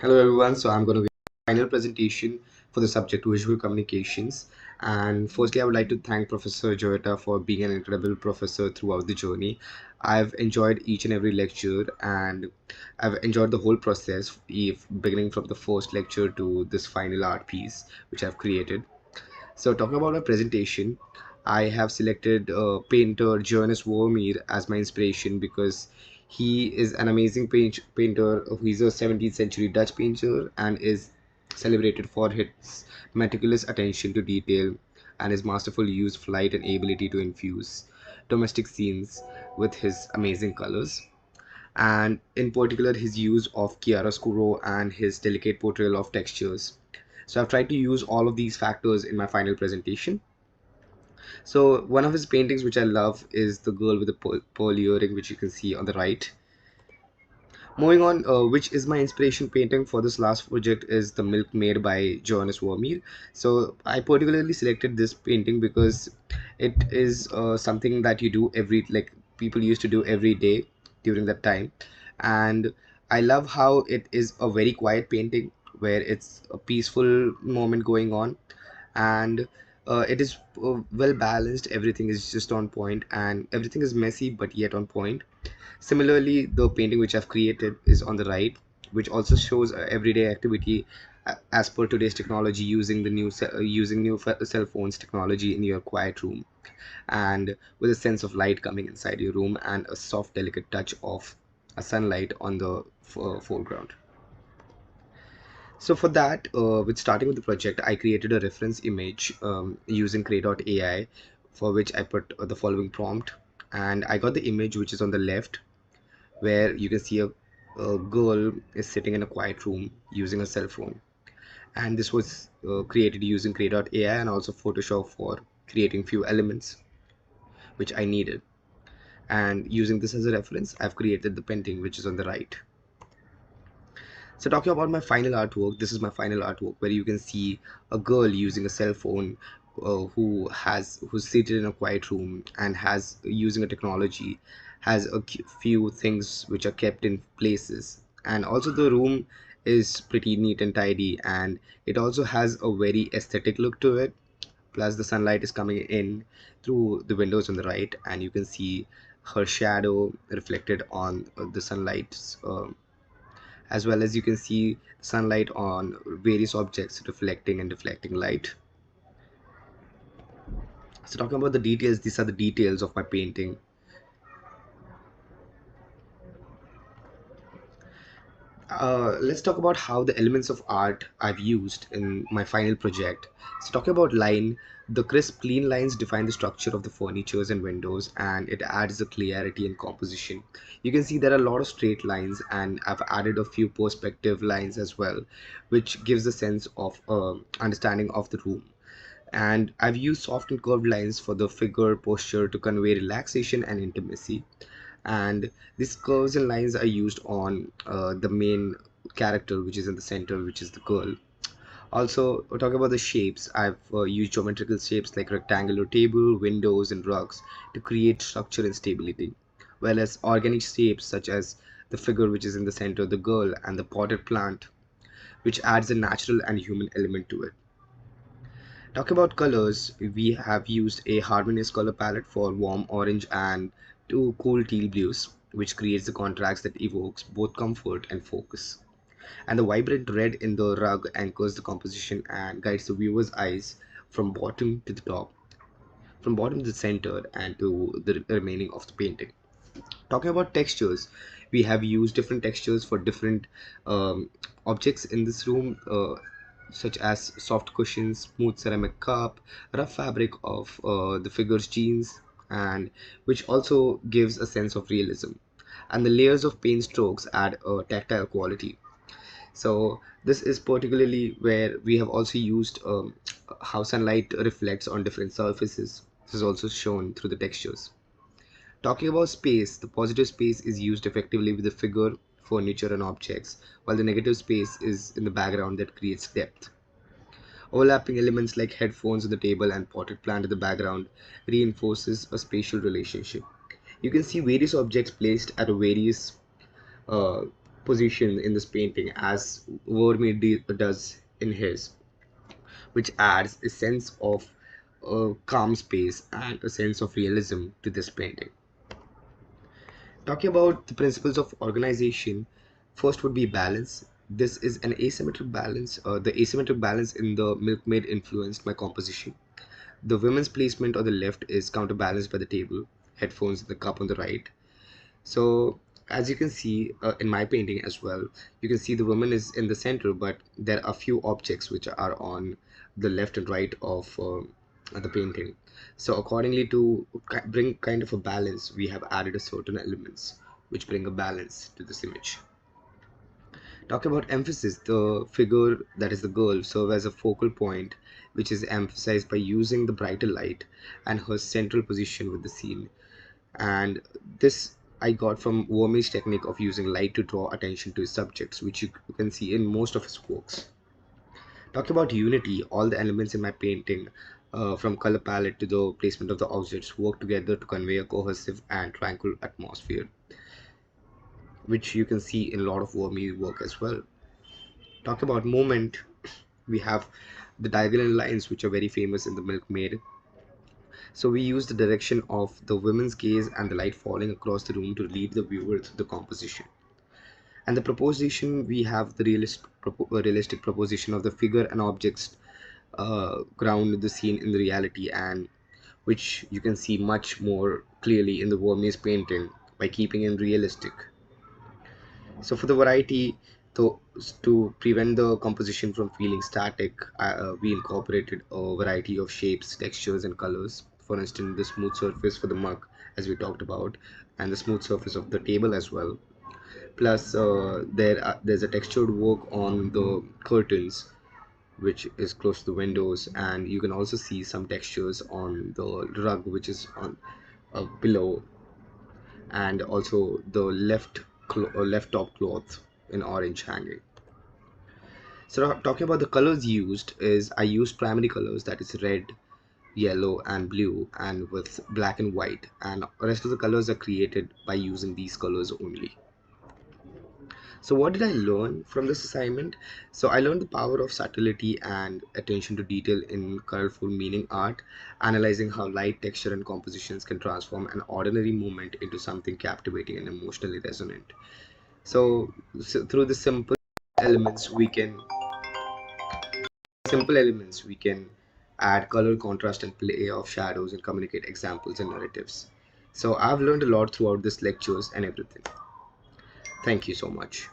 Hello everyone, so I'm going to give a final presentation for the subject visual communications. And firstly, I would like to thank Professor Joeta for being an incredible professor throughout the journey. I've enjoyed each and every lecture and I've enjoyed the whole process, beginning from the first lecture to this final art piece which I've created. So talking about my presentation, I have selected painter Johannes Vermeer as my inspiration because he is an amazing painter. He's a 17th century Dutch painter and is celebrated for his meticulous attention to detail and his masterful use of light and ability to infuse domestic scenes with his amazing colors. And in particular, his use of chiaroscuro and his delicate portrayal of textures. So I've tried to use all of these factors in my final presentation. So one of his paintings which I love is the girl with the pearl earring, which you can see on the right. Moving on, which is my inspiration painting for this last project is The Milkmaid by Johannes Vermeer. So I particularly selected this painting because it is something that you do like people used to do every day during that time. And I love how it is a very quiet painting where it's a peaceful moment going on, and it is well balanced. Everything is just on point and everything is messy but yet on point. Similarly, the painting which I've created is on the right, which also shows everyday activity as per today's technology, using cell phones technology in your quiet room, and with a sense of light coming inside your room and a soft, delicate touch of a sunlight on the foreground. So for that, with starting with the project, I created a reference image using Cray.ai, for which I put the following prompt, and I got the image which is on the left, where you can see a girl is sitting in a quiet room using a cell phone. And this was created using Cray.ai and also Photoshop for creating few elements which I needed. And using this as a reference, I've created the painting which is on the right. So talking about my final artwork, this is my final artwork where you can see a girl using a cell phone, who's seated in a quiet room and has using a technology, has few things which are kept in places, and also the room is pretty neat and tidy, and it also has a very aesthetic look to it. Plus the sunlight is coming in through the windows on the right, and you can see her shadow reflected on the sunlight, as well as you can see sunlight on various objects reflecting and deflecting light. So talking about the details, these are the details of my painting. Let's talk about how the elements of art I've used in my final project. So talking about line, the crisp clean lines define the structure of the furnitures and windows, and it adds the clarity and composition. You can see there are a lot of straight lines, and I've added a few perspective lines as well, which gives a sense of understanding of the room. And I've used soft and curved lines for the figure posture to convey relaxation and intimacy. And these curves and lines are used on the main character, which is in the center, which is the girl. Also, talking about the shapes, I've used geometrical shapes like rectangular table, windows, and rugs to create structure and stability, whereas organic shapes such as the figure which is in the center, the girl, and the potted plant, which adds a natural and human element to it. Talking about colors, we have used a harmonious color palette for warm orange and two cool teal blues, which creates the contrast that evokes both comfort and focus. And the vibrant red in the rug anchors the composition and guides the viewer's eyes from bottom to the top, from bottom to the center, and to the remaining of the painting. Talking about textures, we have used different textures for different objects in this room, such as soft cushions, smooth ceramic cup, rough fabric of the figure's jeans, and which also gives a sense of realism. And the layers of paint strokes add a tactile quality. So this is particularly where we have also used how sunlight reflects on different surfaces. This is also shown through the textures. Talking about space, the positive space is used effectively with the figure, furniture, and objects, while the negative space is in the background that creates depth. Overlapping elements like headphones on the table and potted plant in the background reinforces a spatial relationship. You can see various objects placed at a various uh, position in this painting as Vermeer does in his, which adds a sense of calm space and a sense of realism to this painting. Talking about the principles of organization, first would be balance. This is an asymmetric balance. The asymmetric balance in the milkmaid influenced my composition. The women's placement on the left is counterbalanced by the table, headphones, and the cup on the right. So, as you can see in my painting as well, you can see the woman is in the center, but there are few objects which are on the left and right of the painting. So, accordingly, to bring kind of a balance, we have added a certain elements which bring a balance to this image. Talk about emphasis. The figure, that is the girl, serve as a focal point, which is emphasized by using the brighter light and her central position with the scene. And this I got from Vermeer's technique of using light to draw attention to his subjects, which you can see in most of his works. Talking about unity, all the elements in my painting, from color palette to the placement of the objects, work together to convey a cohesive and tranquil atmosphere, which you can see in a lot of Vermeer work as well. Talk about movement, we have the diagonal lines which are very famous in the Milkmaid. So we use the direction of the women's gaze and the light falling across the room to lead the viewer through the composition. And the proposition, we have the realistic proposition of the figure and objects ground the scene in the reality, and which you can see much more clearly in the Vermeer's painting by keeping it realistic. So for the variety, to prevent the composition from feeling static, we incorporated a variety of shapes, textures, and colors. For instance, the smooth surface for the mug, as we talked about, and the smooth surface of the table as well. Plus, there's a textured work on the curtains, which is close to the windows, and you can also see some textures on the rug, which is on below, and also the left top cloth in orange hanging. So talking about the colors used, is I used primary colors, that is red, yellow and blue, and with black and white, and rest of the colors are created by using these colors only. So what did I learn from this assignment? So I learned the power of subtlety and attention to detail in colorful meaning art, analyzing how light, texture, and compositions can transform an ordinary moment into something captivating and emotionally resonant. So through the elements, we can we can add color, contrast, and play of shadows and communicate examples and narratives. So I've learned a lot throughout this lectures and everything. Thank you so much.